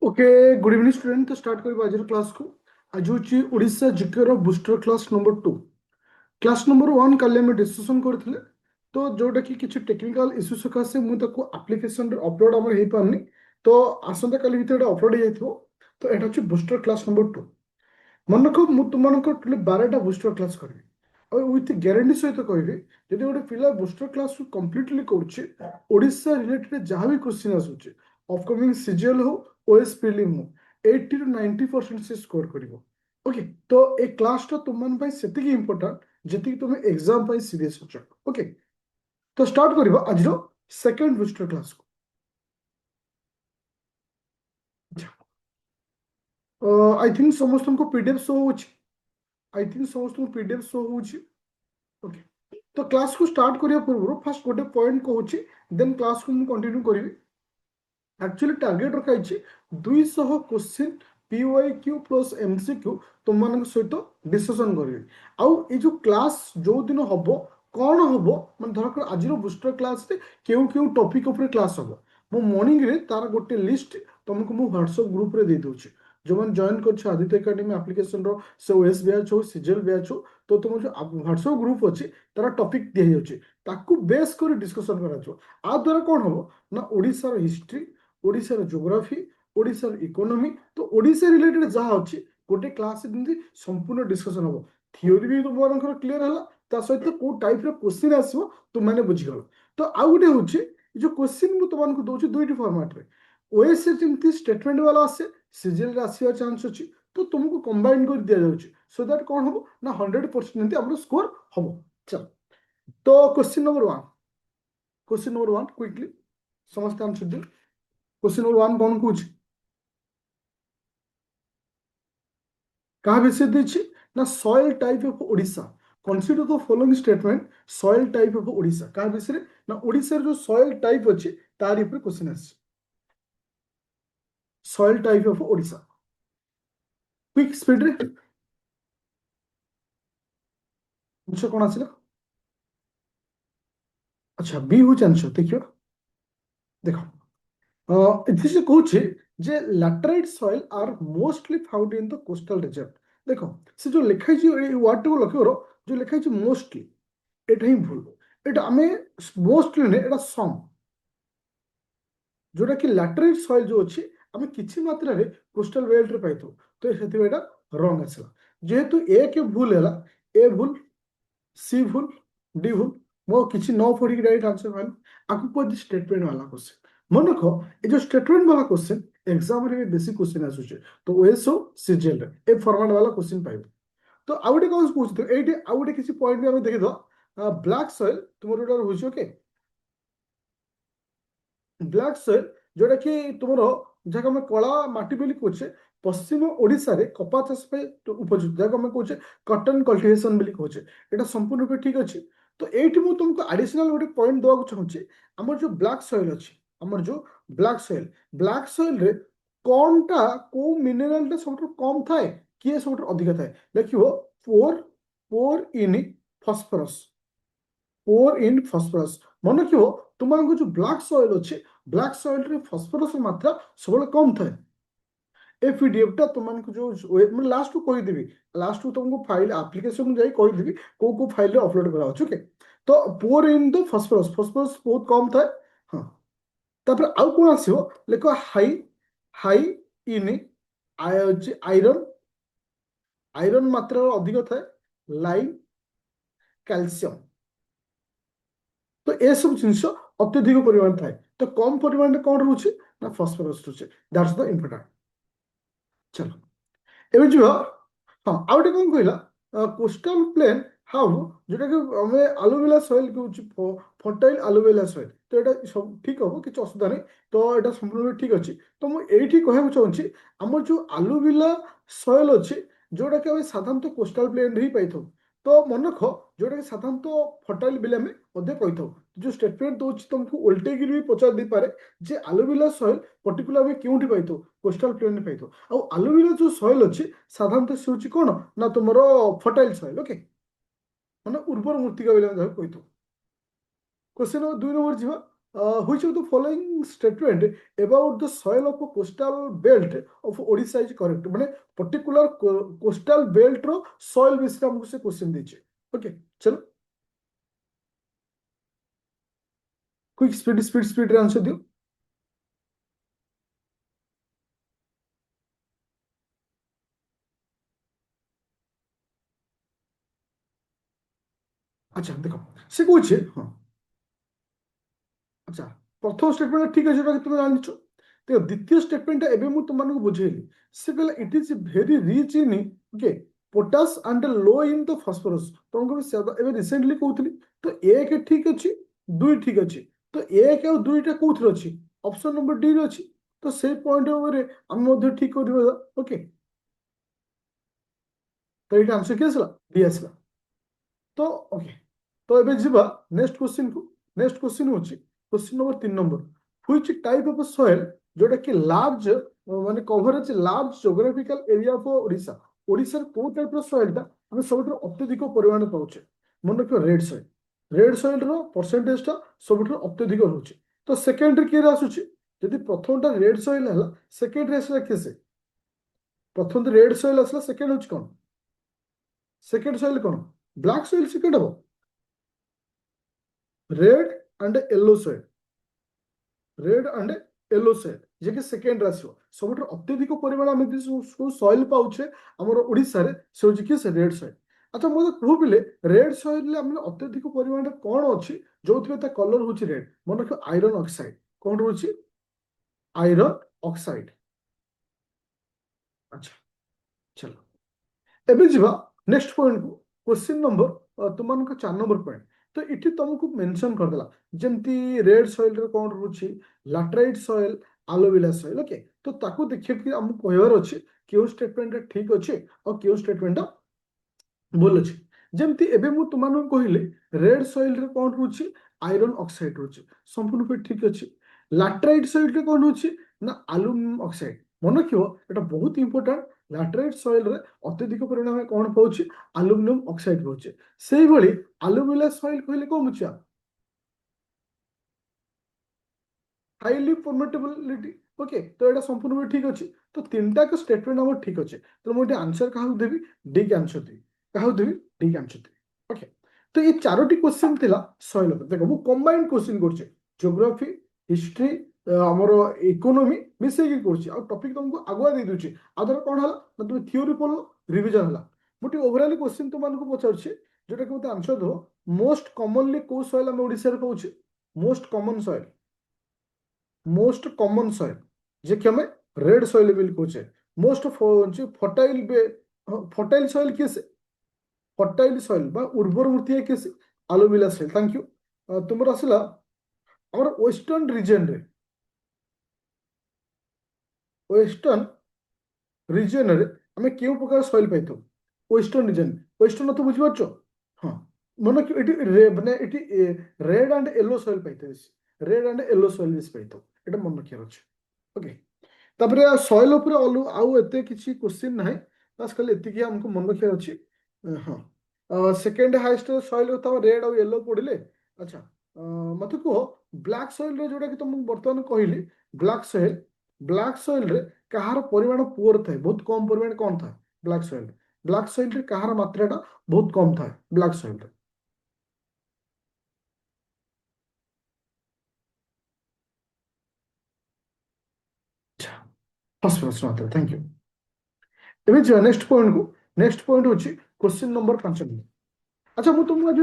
Okay good evening student. तो start करिबा आज क्लास को। आज होची ओडिशा जीके रो booster class number 2। Class number 1 काले हम डिस्कशन करथिले। तो जोटा कि किछि टेक्निकल इशू सकासे मु ताको एप्लीकेशन रे अपलोड हमर हेई पारनी। तो आसंता काली भितर अपलोड हे जाइथो। तो एटा होची बूस्टर क्लास नंबर 2। मन रख मु तुमनको टोटल 12टा बूस्टर क्लास करबी। और विथ ग्यारंटी सहित कहबी जदि गोटे पिला बूस्टर क्लास कंप्लीटली करछि ओडिशा रिलेटेड जहाँ भी क्वेश्चन आसुछि अपकमिंग सीजीएल हो ओएस प्रीलिम हो 80 to 90% से स्कोर करिवो। ओके तो ए क्लास टा तुम मन से इंपोर्टाट जी तुम एग्जाम सीरीयस हो। ओके तो स्टार्ट करिबा आज सेकंड बूस्टर क्लास को। आई थिंक समस्त को पीडीएफ शो हो। आई थिंक समस्त को पीडीएफ शो हो। ओके तो क्लास को स्टार्ट करिया पूर्व फास्ट गोटे पॉइंट कहूँ देन क्लास को कंटिन्यू करी। एक्चुअली टार्गेट रखाई 200 क्वेश्चन पीवाईक्यू प्लस एमसीक्यू तुम मान सहित डिस्कसन करेंगे। आउ ये जो क्लास जो दिन हम कौन हम मैं धरक आज बूस्टर क्लास क्यों क्यों टॉपिक उपर क्लास हम मो मॉर्निंग रे तार गोटे लिस्ट तुमको मु व्हाट्सएप ग्रुप रे दे दूची। जो मैंने जॉइन कर आदित्य एकेडमी एप्लिकेशन रो से ओएस बैच हो सीजीएल बैच हो तो तुम जो व्हाट्सएप ग्रुप अच्छी तार टॉपिक दिया जाउची ताकू बेस कर डिस्कशन करा आ द्वारा कौन हम ना ओडिशा हिस्ट्री ओडिशार जोग्राफी ओडिशार इकोनॉमी तो ओडिशा रिलेटेड जहाँ अच्छी गोटे क्लास संपूर्ण डिस्कशन हम थियोरी भी तुम क्लीयर है सहित कौ टाइप क्वेश्चन आसो तुमने बुझीगल। तो आउ गोटे हूँ जो क्वेश्चन मुझे तुमको दूसरी दुईट फॉर्मेट रे ओएस जमी स्टेटमेंट वाला आसे सीजीएल आसवा चांस अच्छी तो तुमको कंबाइन कर दि जाऊँगी सो दैट कौन हम ना 100% आम स्कोर हम। चल तो क्वेश्चन नंबर 1 क्विकली समस्त आंसर दिए। क्वेश्चन नंबर 1 कौन कौन क्या विषय देछि ना soil type of Odisha consider the following statement soil type of Odisha क्या विषय ना ओडिशा जो सॉइल टाइप अछि तार ऊपर क्वेश्चन आछि soil type of Odisha quick speed रे आंसर कोन आछिला। अच्छा बी हो आंसर देखियो देखो इति से कहूछि जे laterite soil are mostly found in the coastal region. देखो से जो लिखाई छी ए वर्ड को लखियो जो लिखाई छी मोस्टली एटा ही भूल एटा हमें मोस्टली ने एटा सम जोटा कि लैटराइट सॉइल जो अच्छी आम किसी मात्रा रे कोस्टल बेल्ट रे पाइथो तो से रंग आसला जेहेतु ए के भूल है ए भूल सी भूल डी भूल मो किसी न पढ़ी डायरेक्ट आंसर कहल आपको कोई स्टेटमेंट वाला क्वेश्चन मन रखो ये जो स्टेटमेंट वाला क्वेश्चन एग्जाम रे बेसिक क्वेश्चन आसुचे तो ओएसओ सीजीएल रे ए फॉर्मेट वाला क्वेश्चन पाइबो। तो आउटे कौन पूछते एठी आउटे किसी पॉइंट भी हम देखि दो ब्लैक सॉइल तुमरो डर होइछ ओके ब्लैक सॉइल जोटा कि तुम जहाँ आम कला माटी बोली कहे पश्चिम ओडिशा रे कपा चाष उपयुक्त जहाँ आम कहे कटन कल्टिवेशन बोली कहे यहाँ संपूर्ण रूप ठीक अच्छे। तो ये तुमको आडिशनाल गोटे पॉइंट देवा चाहूँगी आमर जो ब्लैक सॉइल अच्छी आमर जो ब्लैक सॉइल रे कौनटा को मिनेराल टा सब कम थाए किए सब अधिक थाए देखो पोर पोर इन फॉस्फोरस पोर इन फॉस्फोरस मन रखियो तुमको जो ब्लैक सॉइल अच्छे ब्लैक सॉइल रे फॉस्फोरस मात्रा सब कम थाए। ए पीडीएफ टा तुमको जो मैं लास्ट को कहीदेवी लास्ट को तुमको फाइल एप्लिकेशन जाई कहीदेवी को फाइल रे अपलोड करा ओके। तो poor in the phosphorus phosphorus बहुत कम थाए हाँ तापर आउ कोन आसीबो लेखो high high in iron iron मात्रा अधिक थाए लाइन कैल्शियम तो ये सब जिनस अत्यधिक परिमाण थाए तो कम परिमाण कौन रोचे ना फॉस्फोरस रोचे दैट्स द इम्पोर्टेंट। चलो एवं जो हाँ आउ गोटे कौन कहला कोस्टल प्लेन हाउ जोटा कि आम आलुविला सॉइल कहूँ फर्टाइल आलुविला सॉइल तो यहाँ सब ठीक हम कि असुविधा नहीं तो यहाँ संपूर्ण ठीक अच्छे। तो मुझे कहना चाहूँगी आम जो आलुविला सॉइल अच्छे जोटा कि साधारणतः कोस्टल प्लेन ही पाई तो मन रख जोटा कि साधारणतः फर्टाइल बिल आम कही जो स्टेटमेंट दूसरी तुमको उल्टेक भी पचार दे पारे जे आलुविला सॉइल पर्टिकुलर आम क्योंठी पाई कोस्टल प्लेन पाई आउ आलुविला जो सॉइल अच्छे साधारणतः से हूँ कौन ना तुम फर्टाइल सॉइल ओके मैंने उर्वर मृत्तिका कही क्वेश्चन नंबर 2 नंबर जी which of the following statement about the soil of a coastal belt of Odisha is correct? माने particular coastal belt रो soil विषय हमको से क्वेश्चन दीजिए. ओके चलो क्विक स्पीड रे आंसर दियो. अच्छा देखो से कहूँ हाँ अच्छा प्रथम स्टेटमेंट ठीक अच्छे तुम जान देखो द्वितीय स्टेटमेंट एबे मु तुमको बुझेली से कहला it is very rich in okay potash and low in the phosphorus तुमको एबे रिसेंटली कहूली तो एक ठीक अच्छी दुई ठीक अच्छी तो एक और दुईटा कौन अच्छी ऑप्शन नंबर डी रे अच्छी तो से पॉइंट आम ठीक कर ओके तो ये आंसर किए डी आसला तो ओके तो एबे जीवा नेक्स्ट क्वेश्चन को नेक्स्ट क्वेश्चन होची question number 3 which type of soil जोटा कि लार्ज माने coverage large geographical area of Odisha Odisha को टाइप ऑफ सॉइल ता हम सबठु अत्यधिक परिमाण पाउचे मन रखियो रेड सॉइल रो परसेंटेज ता सबठु अत्यधिक रहउचे तो सेकंड रे के आसुची यदि प्रथम टा रेड सॉइल हला सेकंड रे आसला केसे प्रथम रेड सॉइल आसला सेकंड होच कोन सेकंड सॉइल कोन ब्लैक सॉइल सेकंड हो red and yellow soil red and yellow soil जे कि सेकंड राशियो सबठ अत्यधिक परिमाण हम सॉइल पाउछे हमर ओडिसा रे से होची कि से रेड सॉइल अच्छा मो कहबिले रेड सॉइल ले हम अत्यधिक परिमाण कोन अछि जोथबे ता कलर होची रेड मन रखो आयरन ऑक्साइड कोन होची आयरन ऑक्साइड अच्छा चलो एबे जीवा नेक्स्ट पॉइंट को क्वेश्चन नंबर तुमनको 4 नंबर पॉइंट तो इठी तुमको मेंशन कर देला जेंती रेड सॉइल रे कोन रुची लैटराइट सॉइल एलोविला सॉइल ओके तो ताको देखिए कि हम कहबार अछि केउ स्टेटमेंट ठीक अछि और केउ स्टेटमेंट भूल अछि जेंती एबे मु तुमनको कहिले रेड सॉइल रे कोन रुची आयरन ऑक्साइड रुची संपूर्ण पे ठीक अछि लैटराइट सॉइल रे कोन रुची ना एल्युमिनियम ऑक्साइड मन रखियो एटा बहुत इंपोर्टेंट लैटराइट सॉइल रे अत्यधिक परिमाण में कोन पाउची एल्युमिनियम ऑक्साइड पाउची सेही भली एलुमिला सॉइल कहले कोन मुचिया हाईली परमिटेबिलिटी ओके तो एटा संपूर्ण भी ठीक अछि तो तीनटा के स्टेटमेंट हमर ठीक अछि तो मोटे आंसर काहु देबी डी के आंसर देबी काहु देबी डी के आंसर देबी ओके तो ये चारोटी क्वेश्चन थिला सॉइल पर देखो मु कंबाइंड क्वेश्चन करछे ज्योग्राफी हिस्ट्री हमर इकोनॉमी मिसे की करछी आ टॉपिक तुमको आगुआ दे दूची आदर कोन हला ना तुम थ्योरी पढलो रिवीजन हला मोटी ओवरऑल क्वेश्चन तुम मानको पचारछी जेटा कि मते आंसर दो मोस्ट कॉमनली को सॉइल हम ओडिसा रे पाउछे मोस्ट कॉमन सॉइल जे कि हमें रेड सॉइल बिल कहछे मोस्ट फर्टाइल फर्टाइल सॉइल किसे फर्टाइल सॉइल बा उर्वर मूर्ति किसे एलोविला सॉइल थैंक यू तुमर आसला और वेस्टर्न रीजन रे वेस्टर्न रीजन रे हमें केउ प्रकार सॉइल पाइथो वेस्टर्न तो बुझि पाछो हां मन कि एटी माने एटी रेड एंड येलो सॉइल पाइथो रेड एंड येलो सॉइल दिस पाइथो एटा मन रखिया अछि ओके तापरे सॉइल ऊपर आउ एते किछि क्वेश्चन नाही बस खाली एति कि हमको मन रखिया अछि हां सेकंड हाईएस्ट सॉइल तो रेड और येलो पड़िले अच्छा मते को ब्लैक सॉइल रे जोडा कि तुम वर्तमान कहली ब्लैक सॉइल रे कहार परिमाण पुअर थाए बहुत कम परिमाण कौन था ब्लैक सॉइल रे कहार मात्राटा बहुत कम था ब्लैक सॉइल रे फॉस्फोरस मात्रा थैंक यू एबे जो नेक्स्ट पॉइंट होची क्वेश्चन नंबर 5 अच्छा मु तुमको आज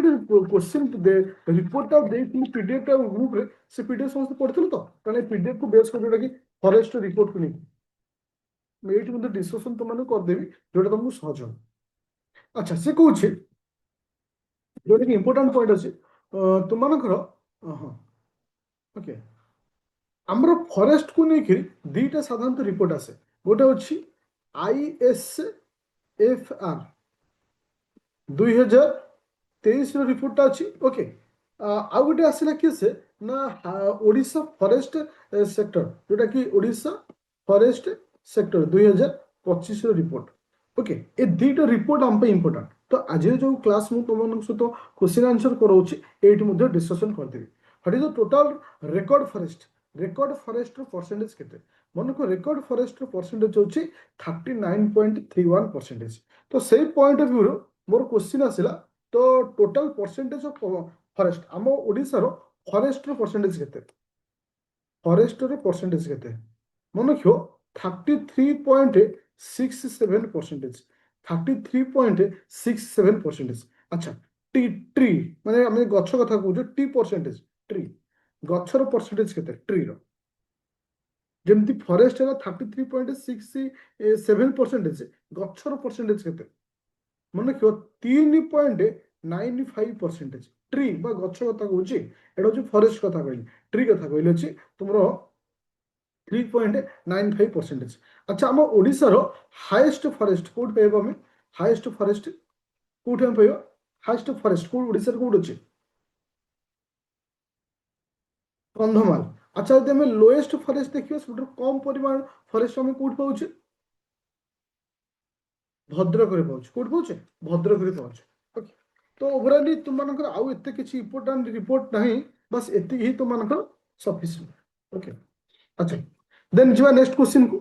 क्वेश्चन दे रिपोर्ट टा देइथिलि पीडीएफ टा ग्रुप रे से पीडीएफ समस्त पढ़िथिलु तो काने पीडीएफ को बेस कर जोटा कि फॉरेस्ट रिपोर्ट को नहीं मैं एठी मते डिस्कशन तुम माने कर देबी जोटा तुमको सहज हो अच्छा से कहूँ जोटा कि इंपोर्टेंट पॉइंट अछि तुम मानकर हां ओके हमरो फॉरेस्ट को नहीं दीटा साधारणतः रिपोर्ट आसे गोटे अछि आईएसएफआर 2023 रो रिपोर्ट अछि ओके आ गोटे आसिला किसे ना ओडिशा फॉरेस्ट सेक्टर जोटा कि ओडिशा फॉरेस्ट सेक्टर 2025 रो रिपोर्ट ओके ए दीटा रिपोर्ट हम पे इंपोर्टेंट तो आज जो क्लास मु तुम सहित क्वेश्चन आंसर कराउछि एठी मध्ये डिस्कशन कर देबी What is the total record forest? Record forest percentage केते? मन को record forest percentage होची 39.31%. तो सही point of view रो मोर क्वेश्चन आसिला तो total percentage of forest आम ओडिसा रो forest percentage केते? Forest percentage केते? मन रखियो 33.67%. 33.67%. अच्छा टी ट्री माने आम गछ कथा कहूँ टी परसेंटेज ट्री गछर परसेंटेज केते ट्री रो जेमती फॉरेस्ट है 33.67%. गछर परसेंटेज केते मन रखियो 3.95%. ट्री बा गछ कथा कहूँ एटा हूँ फॉरेस्ट कथा कहली ट्री कथा कहली अछि तुमरो 3.95%. अच्छा आम ओडिसा रो हाईएस्ट फॉरेस्ट कोड पेबो हमें हाईएस्ट फॉरेस्ट कोड हम Pääbo highest forest code Odisha रो कोड अछि कंधमाल. अच्छा यदि हमें लोएस्ट फॉरेस्ट देखिए सब कम परिमाण फॉरेस्ट हमें कोड पाउछे भद्रक रे पाउछे कोड पाउछे भद्रक रे पाउछे. ओके तो ओवरऑली तुम मानकर आउ एते किछि इंपोर्टेंट रिपोर्ट नहीं बस एति ही तुम मानकर सफिशिएंट. ओके अच्छा देन जिवा नेक्स्ट क्वेश्चन को.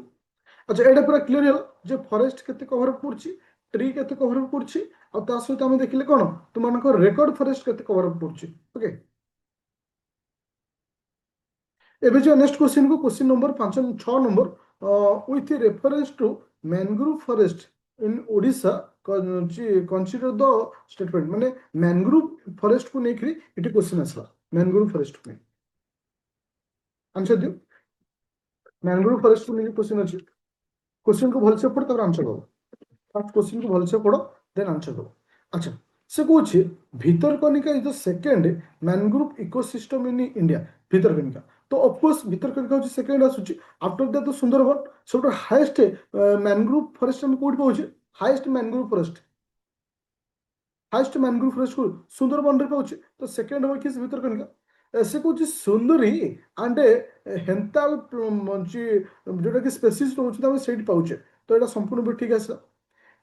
अच्छा एटा पूरा क्लियर हो जे फॉरेस्ट केते कवर करछि ट्री केते कवर करछि आ ता सहित हम देखिले कोन तुम मानकर रेकॉर्ड फॉरेस्ट केते कवर करछि. ओके एबे जो नेक्स्ट क्वेश्चन को question number 5 6 number with reference to mangrove forest in Odisha consider the statement माने मैंग्रोव फॉरेस्ट को नेकरी इटी क्वेश्चन आसला मैंग्रोव फॉरेस्ट को आंसर दियो. मैंग्रोव फॉरेस्ट को नेकरी क्वेश्चन अछि क्वेश्चन को भलसे पढ़ तब आंसर दो. फर्स्ट क्वेश्चन को भलसे पढ़ो देन आंसर दो. अच्छा से कहूँ Bhitarkanika is the second mangrove ecosystem in India. Bhitarkanika तो ऑफकोर्स भितरकनिका हूँ सेकेंड आसूची आफ्टर दैट तो सुंदरबन सब हाईएस्ट मैंग्रोव फॉरेस्ट हम कोड पाउछे हाईएस्ट मैंग्रोव फॉरेस्ट को सुंदरबन रे पाउछे तो सेकेंड हो किस भितरकनिका से कहूँ सुंदरी एंड हेंताल जोटा कि स्पेसीज रोचे सेठी पाउछे तो यहाँ संपूर्ण भी ठीक आसला.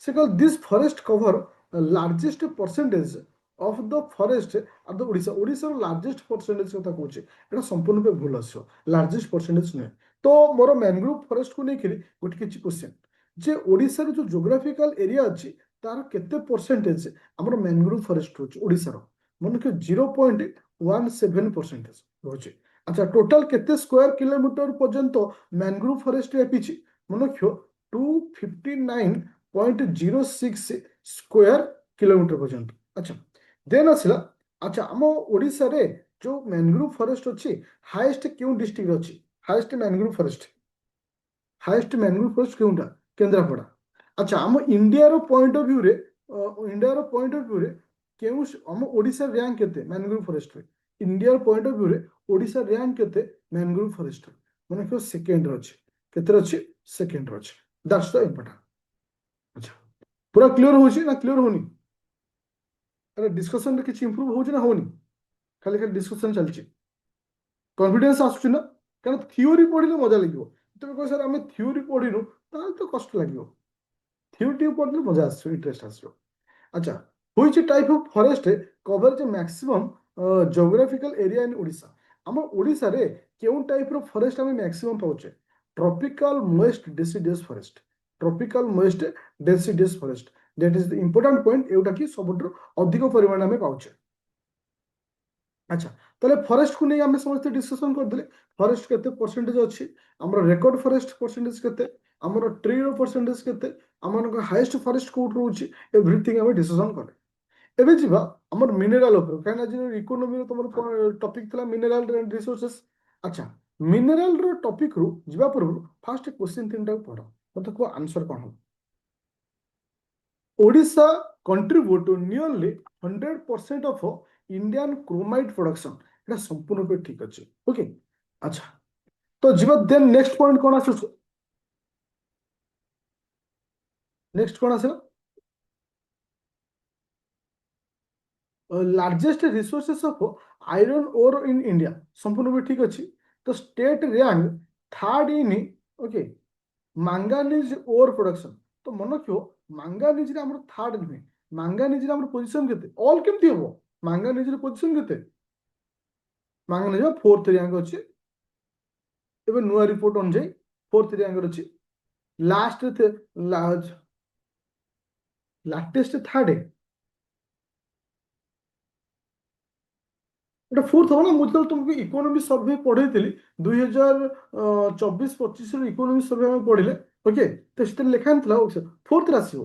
से कल this forest cover largest percentage of the forest are the Odisha. Odisha largest percentage कथा कहूँ एटा संपूर्ण पे भूल आसो लार्जेस्ट परसेंटेज नुहे. तो मोर मैंग्रोव फॉरेस्ट को लेकर गोटे किसी क्वेश्चन जे ओडिशा जो जोग्राफिकल एरिया अच्छी तार केते परसेंटेज आमर मैंग्रोव फॉरेस्ट रोचे ओडिशा रो मन के 0.17% रोचे. अच्छा टोटल केते स्क्वायर किलोमीटर पर्यंत मैंग्रोव फॉरेस्ट व्यापी मन क्यों 259.06 स्क्वायर किलोमीटर पर्यंत. अच्छा देन आसला अच्छा आम ओडिशा रे जो मैंग्रोव फॉरेस्ट अच्छी हाईएस्ट क्यों डिस्ट्रिक्ट अच्छी हाईएस्ट मैंग्रोव फॉरेस्ट क्योंटा केंद्रापड़ा. अच्छा आम इंडिया रो पॉइंट ऑफ व्यू रे क्यों आम ओडिशा रैंक केते मैंग्रोव फॉरेस्ट रे इंडिया पॉइंट ऑफ व्यू रे ओडिशा रैंक केते मैंग्रोव फॉरेस्ट माने क्यों सेकंड रो अछि केते रो अछि सेकंड रो अछि. That's the important. अच्छा पूरा क्लियर होची ना क्लियर होनी अरे डिस्कशन रे किछि इंप्रूव होची ना होनी खाली खाली डिस्कशन चलची कॉन्फिडेंस आसुची ना कारण थ्योरी पढिले मजा লাগিব तबे कह सर हमें थ्योरी पढिनु ताल तो कष्ट লাগিব थ्योरी पढिले मजा आसु इंटरेस्ट आसु. अच्छा which type of forest cover maximum geographical area in Odisha. आम ओडिशा रे केउन टाइप रो फॉरेस्ट हमें मैक्सिमम पाउचे tropical moist deciduous forest that is the important point एउटा कि सबुठु अधिक परिमाण में पाउचे. अच्छा ताले फॉरेस्ट को नहीं आमे समस्त डिस्कशन कर देले फॉरेस्ट केते परसेंटेज अछि हमर रेकॉर्ड फॉरेस्ट परसेंटेज केते हमर ट्री रो परसेंटेज केते हमर हाईएस्ट फॉरेस्ट कोड रहउछि एवरीथिंग हमें डिस्कशन करे. एबे जिबा हमर मिनरल ऊपर काना जे इकोनॉमी रो तमर टॉपिक थला मिनरल एंड रिसोर्सेस. अच्छा मिनरल रो टॉपिक रो जिबा पूर्व फर्स्ट क्वेश्चन तीनटा पढो मते को आंसर कोन हो. Odisha contribute to nearly 100% of Indian chromite production एटा संपूर्ण पे ठीक अछि. ओके अच्छा तो जिबा देन नेक्स्ट पॉइंट कोन आसु नेक्स्ट कोन आसे largest resources of iron ore in India संपूर्ण भी ठीक अच्छी तो state rank third in okay manganese ore production. तो मन क्यों मांगानीज रे हमर थर्ड नुहे मांगानीज रे हमर पोजीशन केते ऑल केमती हो मांगानीज रे पोजीशन केते ମାଙ୍ଗାନିଜ ଫୋର୍ଥ ର୍ୟାଙ୍କ ଅଛି। ଏବେ ନୂଆ ରିପୋର୍ଟ ଅନୁଯାୟୀ ଫୋର୍ଥ ର୍ୟାଙ୍କରେ ଅଛି। ଲାଷ୍ଟ ଲାଟେଷ୍ଟ ଥାର୍ଡ এটা ଫୋର୍ଥ ହବ ନା। ମୁଁ ଯେତେବେଳେ ତୁମକୁ ଇକୋନୋମି ସର୍ଭେ ପଢେଇଥିଲି 2024-25 ଇକୋନୋମି ସର୍ଭେ ଆମେ ପଢିଲେ, ଓକେ, ତ ସେଥିରେ ଲେଖା ହେଇଥିଲା ଫୋର୍ଥରେ ଆସିବ।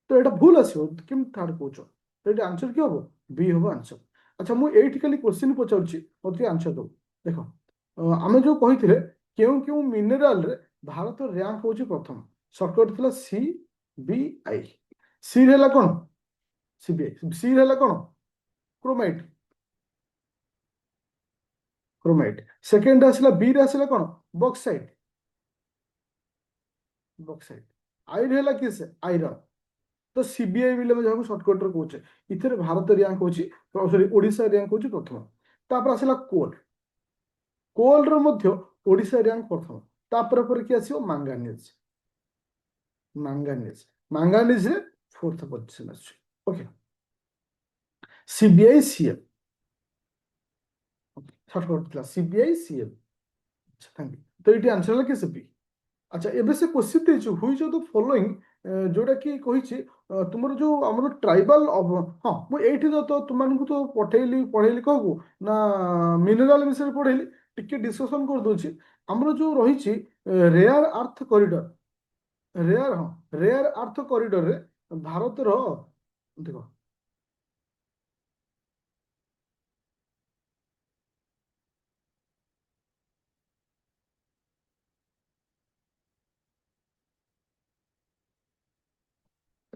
ତ ଏଇଟା ଭୁଲ ଆସିବ, କେମିତି ଥାର୍ଡ କହୁଛ? ତ ଏଇଟା ଆନ୍ସର କି ହବ? ବି ହବ ଆନ୍ସର। ଆଚ୍ଛା, ମୁଁ ଏଇଠି ଖାଲି କ୍ୱେଶ୍ଚିନ୍ ପଚାରୁଛି, ମତେ ଟିକେ ଆନ୍ସର ଦବ। ଦେଖ, ଆମେ ଯୋଉ କହିଥିଲେ କେଉଁ କେଉଁ ମିନେରାଲରେ ଭାରତ ର୍ୟାଙ୍କ ହଉଛି ପ୍ରଥମ, ସର୍ଟକଟ ଥିଲା ସି ବି ଆଇ। ସି ହେଲା କଣ? ସିବିଆଇ। ସି ହେଲା କଣ? କ୍ରୋମାଇଟ୍। କ୍ରୋମାଇଟ୍। ସେକେଣ୍ଡ ଆସିଲା, ବି ରେ ଆସିଲା କଣ? ବକ୍ସାଇଟ୍। ବକ୍ସାଇଟ୍। ଆଇ ରେ ହେଲା କିସ? ଆଇରନ୍। ତ ସିବିଆଇ ବୋଲି ଆମେ ଯାହାକୁ ସର୍ଟକଟରେ କହୁଛେ, ଏଥିରେ ଭାରତ ର୍ୟାଙ୍କ ହଉଛି, ସରି ଓଡ଼ିଶା ର୍ୟାଙ୍କ ହଉଛି ପ୍ରଥମ। ତାପରେ ଆସିଲା କୋଲ୍। କୋଲର ମଧ୍ୟ ଓଡ଼ିଶା ର୍ୟାଙ୍କ ପ୍ରଥମ। ତାପରେ ପରେ କିଏ ଆସିବ? ମାଙ୍ଗାନିଜ। ମାଙ୍ଗାନିଜ। ମାଙ୍ଗାନିଜରେ ଫୋର୍ଥ ପଜିସନ ଆସୁଛି। Okay, CBI CL. ସର୍ଟକଟ ଥିଲା ସିବିଆଇ ସିଏଲ। Thank you. ତ ଏଇଠି ଆନ୍ସର ହେଲା କି ସିବି। ଆଚ୍ଛା, ଏବେ ସେ କ୍ୱେଶ୍ଚିନ୍ ଦେଇଛୁ, ହୁଇଚ୍ ଅଫ୍ ଦ ଫଲୋଇଂ, ଯୋଉଟା କି କହିଛି ତୁମର ଯୋଉ ଆମର ଟ୍ରାଇବାଲ, ହଁ ମୁଁ ଏଇଠି ତ ତୁମମାନଙ୍କୁ ତ ପଢେଇଲି କହକୁ ନା ମିନେରାଲ ବିଷୟରେ ପଢେଇଲି। ଟିକେ ଡିସ୍କସନ କରିଦଉଛି। ଆମର ଯୋଉ ରହିଛି ରେୟାର ଆର୍ଥ କରିଡର, ରେୟାର, ହଁ ରେୟାର ଆର୍ଥ କରିଡରରେ ଭାରତର, ଦେଖ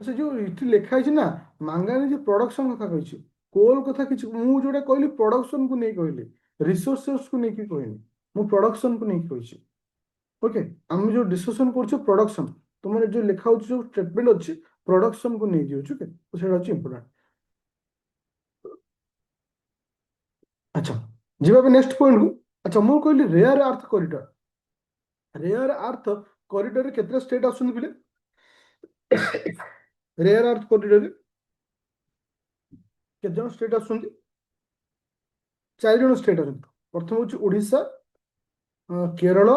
ସେ ଯୋଉ ଏଠି ଲେଖା ହେଇଛି ନା, ମାଙ୍ଗାନିଜ ପ୍ରଡକ୍ସନ କଥା କହିଛି, କୋଲ କଥା କିଛି, ମୁଁ ଯୋଉଟା କହିଲି ପ୍ରଡକ୍ସନକୁ ନେଇ କହିଲି, ରିସୋର୍ସକୁ ନେଇକି କହିନି, ମୁଁ ପ୍ରଡକ୍ସନକୁ ନେଇକି କହିଛି। ଓକେ, ଆମେ ଯୋଉ ଡିସ୍କସନ କରୁଛୁ ପ୍ରଡକ୍ସନ, ତୁମର ଯୋଉ ଲେଖା ହଉଛି ଯୋଉ ଷ୍ଟେଟମେଣ୍ଟ ଅଛି ପ୍ରଡକ୍ସନକୁ ନେଇକି ଅଛି। ଓକେ, ତ ସେଇଟା ହଉଛି ଇମ୍ପୋର୍ଟାଣ୍ଟ। ଆଚ୍ଛା, ଯିବା ଏବେ ନେକ୍ସଟ ପଏଣ୍ଟକୁ। ଆଚ୍ଛା, ମୁଁ କହିଲି rare earth corridor, rare earth କରିଡରରେ କେତେଟା ଷ୍ଟେଟ୍ ଆସୁଛନ୍ତି ପିଲେ? ରେୟାର ଆର୍ଥ କରିଡରରେ କେତେ ଜଣ ଷ୍ଟେଟ୍ ଆସୁଛନ୍ତି? 4 ଜଣ ଷ୍ଟେଟ୍ ଅଛନ୍ତି। ପ୍ରଥମ ହଉଛି Odisha, Kerala,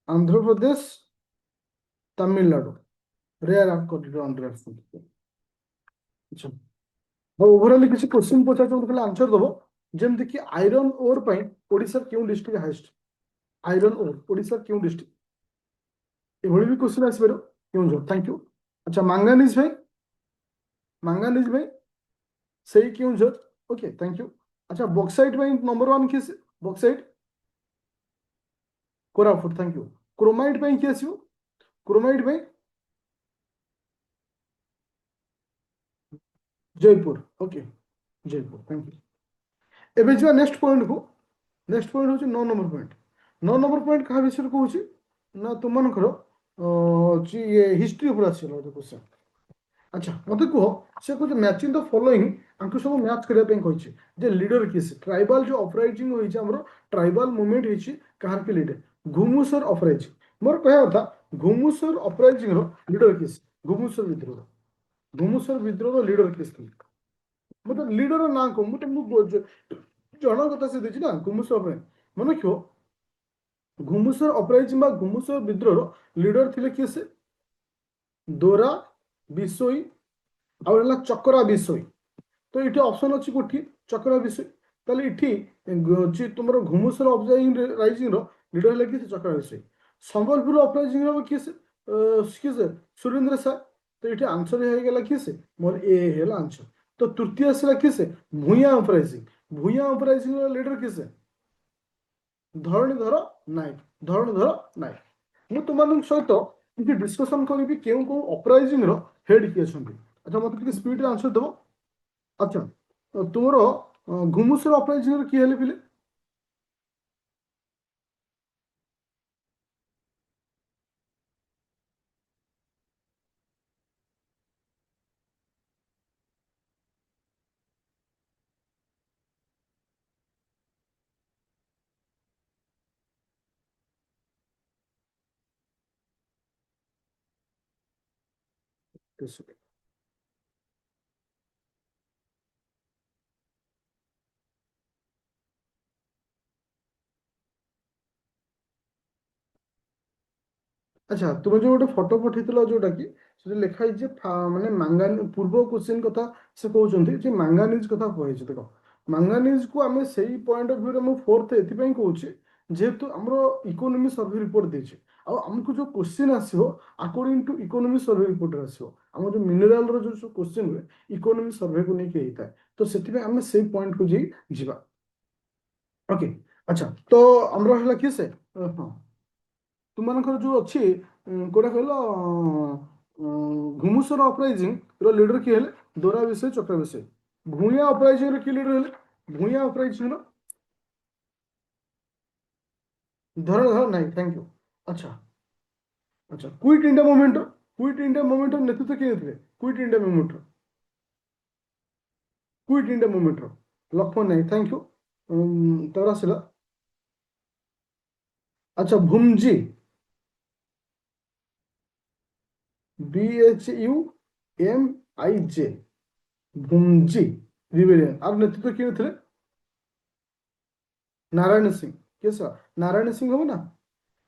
Andhra Pradesh, Tamil Nadu. Rare earth corridor under ଆସୁଛନ୍ତି। ଆଚ୍ଛା, ଆଉ ଓଭରାଲି କିଛି କ୍ୱେଶ୍ଚିନ୍ ପଚାରୁଛନ୍ତି, ଖାଲି ଆନ୍ସର ଦବ। ଯେମିତି କି ଆଇରନ୍ ଓର୍ ପାଇଁ ଓଡ଼ିଶାର କେଉଁ ଡିଷ୍ଟ୍ରିକ୍ଟ ହାଇଏଷ୍ଟ? ଆଇରନ୍ ଓର୍ ଓଡ଼ିଶାର କେଉଁ ଡିଷ୍ଟ୍ରିକ୍ଟ? ଏଭଳି ବି କ୍ୱେଶ୍ଚିନ୍ ଆସିପାରିବ। Keonjhar, thank you. ଆଚ୍ଛା, ମାଙ୍ଗାନିଜ ଭାଇ, ମାଙ୍ଗାନିଜ ଭାଇ ସେଇ କେଉଁଝର। Okay, thank you. ଆଚ୍ଛା, ବକ୍ସାଇଟ୍ ପାଇଁ ନମ୍ବର 1 କିଏ? Bauxite Koraput, thank you. Chromite ପାଇଁ କିଏ ଆସିବ? କ୍ରୋମାଇଟ୍ ପାଇଁ Jeypore. Okay, Jeypore, thank you. ଏବେ ଯିବା ନେକ୍ସଟ ପଏଣ୍ଟକୁ। ନେକ୍ସଟ ପଏଣ୍ଟ ହଉଛି 9 ନମ୍ବର ପଏଣ୍ଟ। 9 ନମ୍ବର ପଏଣ୍ଟ କାହା ବିଷୟରେ କହୁଛି ନା ତୁମମାନଙ୍କର ହିଷ୍ଟ୍ରି ଉପରେ ଆସିଗଲା ଗୋଟେ କ୍ୱେଶ୍ଚନ୍। ଆଚ୍ଛା, ମତେ କୁହ, ସେ କହୁଛି ମ୍ୟାଚିଂ ଦ ଫଲୋଇଂ, ଆଙ୍କୁ ସବୁ ମ୍ୟାଚ୍ କରିବା ପାଇଁ କହିଛି ଯେ ଲିଡର କିଏ ସେ? ଟ୍ରାଇବାଲ ଯୋଉ ଅପରାଇଜିଂ ହେଇଛି, ଆମର ଟ୍ରାଇବାଲ ମୁଭମେଣ୍ଟ ହେଇଛି, କାହାର କି ଲିଡର? ଘୁମୁସର ଅପରାଇଜିଂ। ମୋର କହିବା କଥା, ଘୁମୁସର ଅପରାଇଜିଂ ର ଲିଡର କିଏ? ଘୁମୁସର ବିଦ୍ରୋହ। ଘୁମୁସର ବିଦ୍ରୋହର ଲିଡର କିଏ ଥିଲେ? ମତେ ଲିଡର ନାଁ କହ, ମୁଁ ତମକୁ ଜଣଙ୍କ କଥା ସେ ଦେଇଛି ନା, ଘୁମୁସର ପାଇଁ। ମନେ ରଖିବ, ଘୁମୁସର ଅପରାଇଜିଂ ବା ଘୁମୁସର ବିଦ୍ରୋହର ଲିଡର ଥିଲେ କିଏ ସେ? ଦୋରା ବିଶୋଇ, ଆଉ ହେଲା ଚକରା ବିଶୋଇ। ତ ଏଠି ଅପସନ ଅଛି କୋଉଠି? ଚକ୍ର ବିଷୟ। ତାହେଲେ ଏଠି ତୁମର ଘୁମୁସର ଅପରାଇଜିଂ ର ଲିଡର ହେଲା କିଏ? ଚକ୍ର ବିଷୟ। ସମ୍ବଲପୁର ଅପରାଇଜିଂ ର କିଏ ସେ? କିଏ ସେ? ସୁରେନ୍ଦ୍ର ସାର୍। ତ ଏଠି ଆନ୍ସର ହେଇଗଲା କିଏ ସେ? ମୋର ଏ ହେଲା ଆନ୍ସର। ତ ତୃତୀୟ ଆସିଲା କିଏ ସେ? ଭୂୟାଁ ଅପରାଇଜିଂ। ଭୂୟାଁ ଅପରାଇଜିଂ ର ଲିଡର କିଏ ସେ? ଧରଣୀଧର ନାୟକ। ଧରଣୀଧର ନାୟକ। ମୁଁ ତୁମମାନଙ୍କ ସହିତ କିଛି ଡିସ୍କସନ କରିବି କେଉଁ କେଉଁ ଅପରାଇଜିଂ ର ହେଡ୍ କିଏ ଅଛନ୍ତି। ଆଚ୍ଛା, ମତେ ଟିକେ ସ୍ପିଡରେ ଆନ୍ସର ଦେବ। ଆଚ୍ଛା, ତୁମର ଘୁମୁସର ଅପରାଇଜିଂ କିଏ ହେଲେ ପିଲେ? अच्छा तुम जो गोटे फटो पठेइथिल जोटा कि से लिखा है माने मांगानी पूर्व क्वेश्चन कथा से कहउछन्ति जे मांगानीज कथा कहैछि देखो मांगानीज को आमे सेही पॉइंट ऑफ व्यू रे मु फोर्थ एथिपई कहउछि जेहेतु हमरो इकोनॉमी सर्वे रिपोर्ट देछि आ हमको जो क्वेश्चन आसीहो according to economy survey report रे आसीहो हम जो मिनरल रो जो क्वेश्चन हुए इकोनॉमी सर्वे को नेके हेता तो सेथिपई आमे सेही पॉइंट को जी जिबा ओके अच्छा तो हमरो हला कि से हाँ तुमମାନଙ୍କର ଯୋଉ ଅଛି କୋଉଟା କହିଲ ଘୁମୁସର ଅପରାଇଜିଂ ର ଲିଡର କିଏ ହେଲେ ଦୋରା ବିଷୟ ଚକ୍ର ବିଷୟ ଭୂୟାଁ ଅପରାଇଜିଂ ର କିଏ ଲିଡର ହେଲେ ଭୂୟାଁ ଅପରାଇଜିଂ ର ଧରଣଧର ନାଇଁ ଥ୍ୟାଙ୍କ ୟୁ ଆଚ୍ଛା ଆଚ୍ଛା କ୍ୱିଟ୍ ଇଣ୍ଡିଆ ମୁଭମେଣ୍ଟର ନେତୃତ୍ୱ କିଏ ଦେଇଥିଲେ କ୍ୱିଟ୍ ଇଣ୍ଡିଆ ମୁଭମେଣ୍ଟର ଲକ୍ଷ୍ମଣ ନାଇଁ ଥ୍ୟାଙ୍କ ୟୁ ତାର ଆସିଲା ଆଚ୍ଛା ଭୁମଜି BHUMIJ ଭୁମଜି ରିବେଲିୟନ ଆର ନେତୃତ୍ୱ କିଏ ଥିଲେ नारायण सिंह कैसा नारायण सिंह हो ना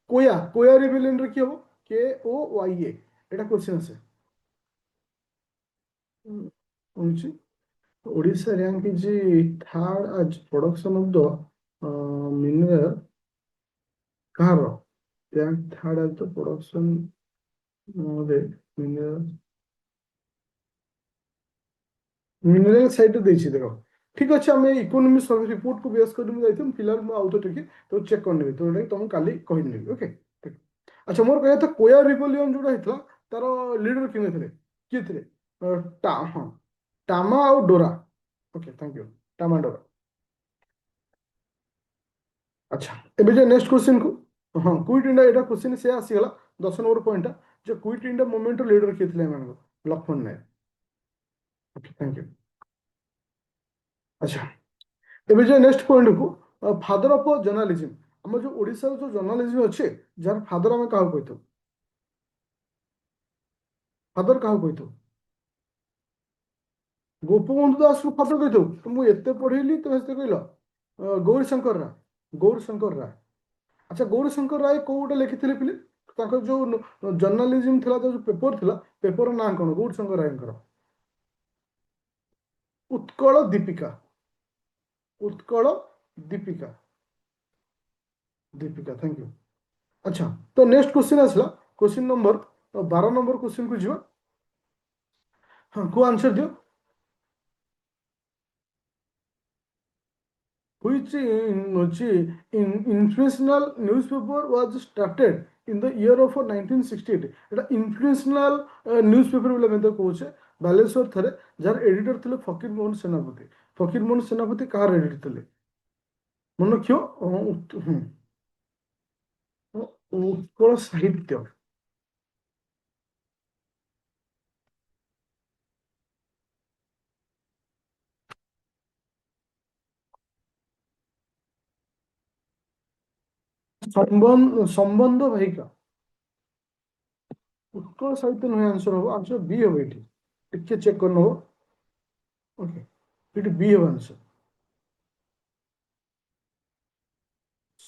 कोया कोया रिबेलियन रे किए हो KOYA এটা क्वेश्चन আছে হচ্ছে Odisha rank is third as production of the mineral কাହାର rank third as the production ରେ ମିନେରାଲ ମିନେରାଲ ସାଇଟ୍ ଦେଇଛି ଦେଖ ଠିକ ଅଛି ଆମେ ଇକୋନୋମି ସର୍ଭେ ରିପୋର୍ଟ କୁ ବେସ୍ କରି ମୁଁ ଯାଇଥିଲି ଫିଲହାଲ ମୁଁ ଆଉ ତ ଟିକେ ତ ଚେକ୍ କରିନେବି ତ ଏଇଟା ତମକୁ କାଲି କହିନେବି ଓକେ ଆଚ୍ଛା ମୋର କହିବା କଥା କୋୟା ରିବଲିୟନ ଯୋଉଟା ହେଇଥିଲା ତାର ଲିଡର କିଏ ଥିଲେ ହଁ ଟାମା ଆଉ ଡୋରା ଓକେ ଥ୍ୟାଙ୍କ ୟୁ ଟାମା ଡୋରା ଆଚ୍ଛା ଏବେ ଯେ ନେକ୍ସଟ କ୍ୱେଶ୍ଚିନ୍ କୁ ହଁ କ୍ୱିଟ୍ ଇଣ୍ଡିଆ ଏଇଟା କ୍ୱେଶ୍ଚିନ୍ ସେ ଆସିଗଲା 10 ନମ୍ବର ପଏଣ୍ଟଟା ଯେ କ୍ୱିଟ୍ ଇଣ୍ଡିଆ ମୁଭମେଣ୍ଟର ଲିଡର କିଏ ଥିଲେ ଏମାନଙ୍କ Laxman Nayak okay thank you ଆଚ୍ଛା ଏବେ ଯେ ନେକ୍ସଟ ପଏଣ୍ଟକୁ ଫାଦର ଅଫ ଜର୍ନାଲିଜିମ୍ ଆମର ଯୋଉ ଓଡ଼ିଶାର ଯୋଉ ଜର୍ନାଲିଜିମ୍ ଅଛି ଯାହାର ଫାଦର ଆମେ କାହାକୁ କହିଥାଉ ଫାଦର କାହାକୁ କହିଥାଉ ଗୋପବନ୍ଧୁ ଦାସକୁ ଫାଦର କହିଥାଉ ତ ମୁଁ ଏତେ ପଢେଇଲି ତ ସେତେ କହିଲ ଗୌରୀଶଙ୍କର ରାୟ ଗୌରୀଶଙ୍କର ରାୟ ଆଚ୍ଛା ଗୌରୀଶଙ୍କର ରାୟ କୋଉ ଗୋଟେ ଲେଖିଥିଲେ ପିଲେ ତାଙ୍କର ଯୋଉ ଜର୍ନାଲିଜିମ୍ ଥିଲା ଯୋଉ ପେପର ଥିଲା ପେପର ନାଁ କଣ ଗୌରୀଶଙ୍କର ରାୟଙ୍କର ଉତ୍କଳ ଦୀପିକା ଉତ୍କଳ ଦୀପିକା ଦୀପିକା ଥ୍ୟାଙ୍କ ୟୁ ଆଚ୍ଛା ତ ନେକ୍ସଟ କ୍ୱେଶ୍ଚିନ୍ ଆସିଲା କ୍ୱେଶ୍ଚିନ୍ ନମ୍ବର 12 ନମ୍ବର କ୍ୱେଶ୍ଚିନ୍ କୁ ଯିବା ହଁ କୁହ ଆନ୍ସର ଦିଅ which influential newspaper was started in the year of 1968 এটা ইনফ্লুয়েন্সিয়াল ନ୍ୟୁଜପେପର ବୋଲି ଆମେ ତାକୁ କହୁଛେ ବାଲେଶ୍ୱର ଠାରେ ଯାହାର ଏଡିଟର ଥିଲେ ଫକୀର ମୋହନ ସେନାପତି ଫକୀର ମୋହନ ସେନାପତି କାହାର ଏଡିଟର ଥିଲେ ମନେ ରଖିବ ଉତ୍କଳ ସାହିତ୍ୟ ସମ୍ବନ୍ଧ ବାହିକା ଉତ୍କଳ ସାହିତ୍ୟ ନୁହେଁ ଆନ୍ସର ବି ହବ ଏଠି ଟିକେ ଚେକ୍ କରିନେବ ଓକେ ଏଠି ବି ହବ ଆନ୍ସର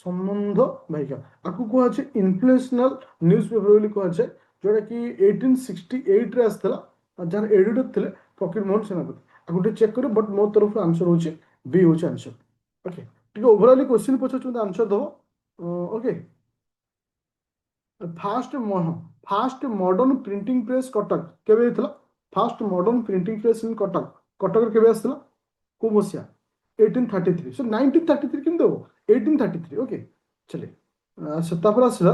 ସମ୍ବନ୍ଧ ବାହିକା ଆକୁ କୁହାଯାଏ ଇନଫ୍ଲୁଏନ୍ସିଆଲ ନ୍ୟୁଜ ପେପର ବୋଲି କୁହାଯାଏ ଯୋଉଟା କି 1868 ରେ ଆସିଥିଲା ଯାହାର ଏଡିଟର ଥିଲେ ଫକୀର ମୋହନ ସେନାପତି ଆକୁ ଟିକେ ଚେକ୍ କରିବ ବଟ୍ ମୋ ତରଫରୁ ଆନ୍ସର ହଉଛି ବି ହଉଛି ଆନ୍ସର ଓକେ ଟିକେ ଓଭରାଲି କ୍ୱେଶ୍ଚିନ୍ ପଚାରୁଛନ୍ତି ଆନ୍ସର ଦବ okay first modern printing press Cuttack କେବେ ହେଇଥିଲା first modern printing press in Cuttack କଟକରେ କେବେ ଆସିଥିଲା କୋଉ ମସିହା 1833 ସो 1933 କେମିତି ହବ 1833 ଓକେ चलिए ଆଚ୍ଛା ତାପରେ ଆସିଲା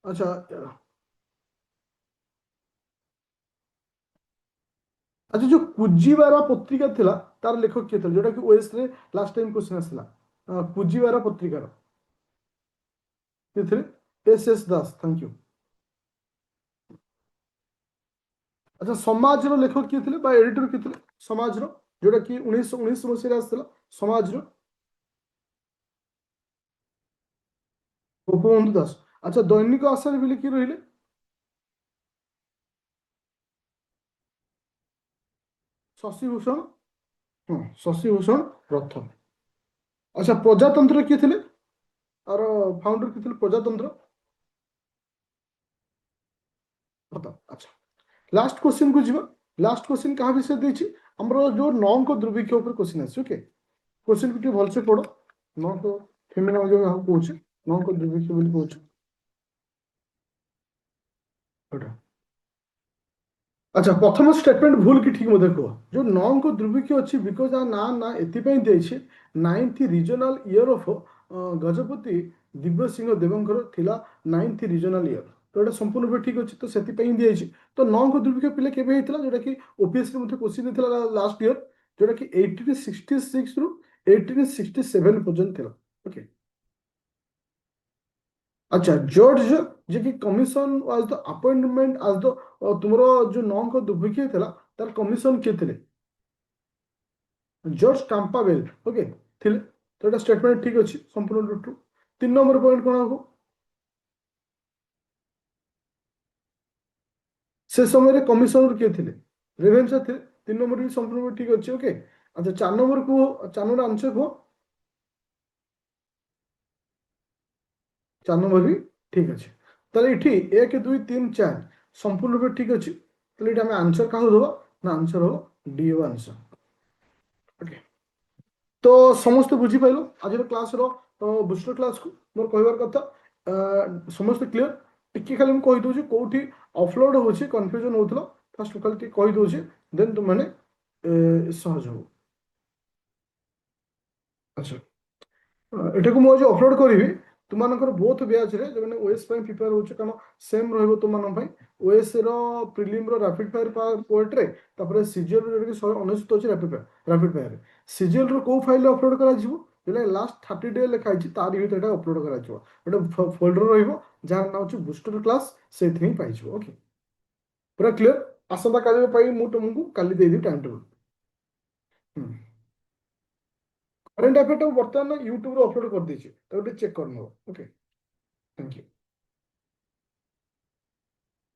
ଆଚ୍ଛା ଆଚ୍ଛା ଯୋଉ କୁଜିବାରା ପତ୍ରିକା ଥିଲା ତାର ଲେଖକ କିଏ ଥିଲା ଯୋଉଟା କି ଓଏସ୍ ରେ ଲାଷ୍ଟ ଟାଇମ କ୍ୱେଶ୍ଚନ ଆସିଥିଲା କୁଜିବାରା ପତ୍ରିକାର କିଏ ଥିଲେ ଏସ୍ ଦାସ ଥ୍ୟାଙ୍କ ୟୁ ଆଚ୍ଛା ସମାଜର ଲେଖକ କିଏ ଥିଲେ ବା ଏଡିଟର କିଏ ଥିଲେ ସମାଜର ଯୋଉଟା କି 1919 ମସିହାରେ ଆସିଥିଲା ସମାଜର ଗୋପବନ୍ଧୁ ଦାସ ଆଚ୍ଛା ଦୈନିକ ଆଶାରେ ବୋଲି କିଏ ରହିଲେ ଶଶିଭୂଷଣ ହଁ ଶଶିଭୂଷଣ ରଥ ଆଚ୍ଛା ପ୍ରଜାତନ୍ତ୍ର କିଏ ଥିଲେ ଆର ଫାଉଣ୍ଡର କିଏ ଥିଲେ ପ୍ରଜାତନ୍ତ୍ର बताओ। अच्छा, लास्ट क्वेश्चन को जीवा। लास्ट क्वेश्चन कहा विषय देछि हमरो जो नौ को दुर्भिक्ष ऊपर क्वेश्चन आछि। ओके, क्वेश्चन को भल से पढ़ो। नौ को फेमिना जो हम कहूछ नौ को दुर्भिक्ष बोली कहूछ एटा। अच्छा, प्रथम स्टेटमेंट भूल कि ठीक मते कह। जो नौ को दुर्भिक्ष अछि बिकॉज आ ना ना एति पई देछि 9th regional year of Gajapati Divya Singh देवंकर थिला 9th रीजनल ईयर। तो एटा संपूर्ण भाবে ठीक अछि। तो सेति पई दियछि। तो नौ को दुर्भिक्ष पिले केबे हेतला जोटा कि ओपीएस रे मते क्वेश्चन देथिला लास्ट ईयर, जोटा कि 1866 रु 1867 पर्यंत थिला। ओके। अच्छा, जॉर्ज जे कि commission was the appointment as the तुमरो जो नौ को दुर्भिक्ष थिला तार कमिशन के थिले जॉर्ज कैंपावेल। ओके, थिले। तो एटा स्टेटमेंट ठीक अछि संपूर्ण रूप। 3 नंबर पॉइंट कोन हो से समय रे कमिशनर के थिले रेभेन्सा थे। 3 नंबर भी संपूर्ण ठीक अछि। ओके। अच्छा, 4 नंबर को 4 नंबर आंसर को 4 नंबर भी ठीक अछि। ताले इठी 1 2 3 4 संपूर्ण रूप ठीक अछि। ताले इठी हम आंसर काहु दबो ना आंसर हो डी आंसर। ओके। तो समस्त बुझी पाइलो आज क्लास रो बुस्टर क्लास को मोर कहबार कथा समस्त क्लियर। टिके खाली हम कहि दोछि कोठी अपलोड होछि कंफ्यूजन होतलो फर्स्ट खाली टिके कहि दोछि देन तुम माने सहज हो। अच्छा, ଏଟାକୁ ମୁଁ ଆଜି ଅପଲୋଡ କରିବି ତୁମମାନଙ୍କର ବୋଥ ବ୍ୟାଚ୍ ରେ ଯେଉଁମାନେ ଓଏସ୍ ପାଇଁ ପ୍ରିପେୟାର ହଉଛ, କାରଣ ସେମ୍ ରହିବ ତୁମମାନଙ୍କ ପାଇଁ। ଓଏସ୍ ର ପ୍ରିଲିମ୍ ର ରାପିଡ୍ ଫାୟାର ପୋଏଟ୍ରେ, ତାପରେ ସିଜିଏଲ୍ ର ଯୋଉଟାକି 199 ଅଛି ରାପିଡ୍ ଫାୟାର। ସିଜିଏଲ୍ ର କୋଉ ଫାଇଲ୍ ଅପଲୋଡ କରାଯିବ, ଯୋଉଟା ଲାଷ୍ଟ 30 ଡେ ଲେଖା ହେଇଛି ତାରି ଭିତରେ ଏଟା ଅପଲୋଡ କରାଯିବ। ଗୋଟେ ଫୋଲ୍ଡର ରହିବ ଯାହାର ନାଁ ହେଉଛି ବୁଷ୍ଟର କ୍ଲାସ୍, ସେଇଥିରେ ହିଁ ପାଇଯିବ। ଓକେ, ପୁରା କ୍ଲିୟର। ଆସନ୍ତା କାଲି ପାଇଁ ମୁଁ ତୁମକୁ କାଲି ଦେଇଦେବି ଟାଇମ୍ ଟେବୁଲ୍। କରେଣ୍ଟ ଆଫେୟାରଟାକୁ ବର୍ତ୍ତମାନ ୟୁଟ୍ୟୁବରେ ଅପଲୋଡ କରିଦେଇଛି, ତାକୁ ଟିକେ ଚେକ୍ କରିନେବ। Okay, thank you.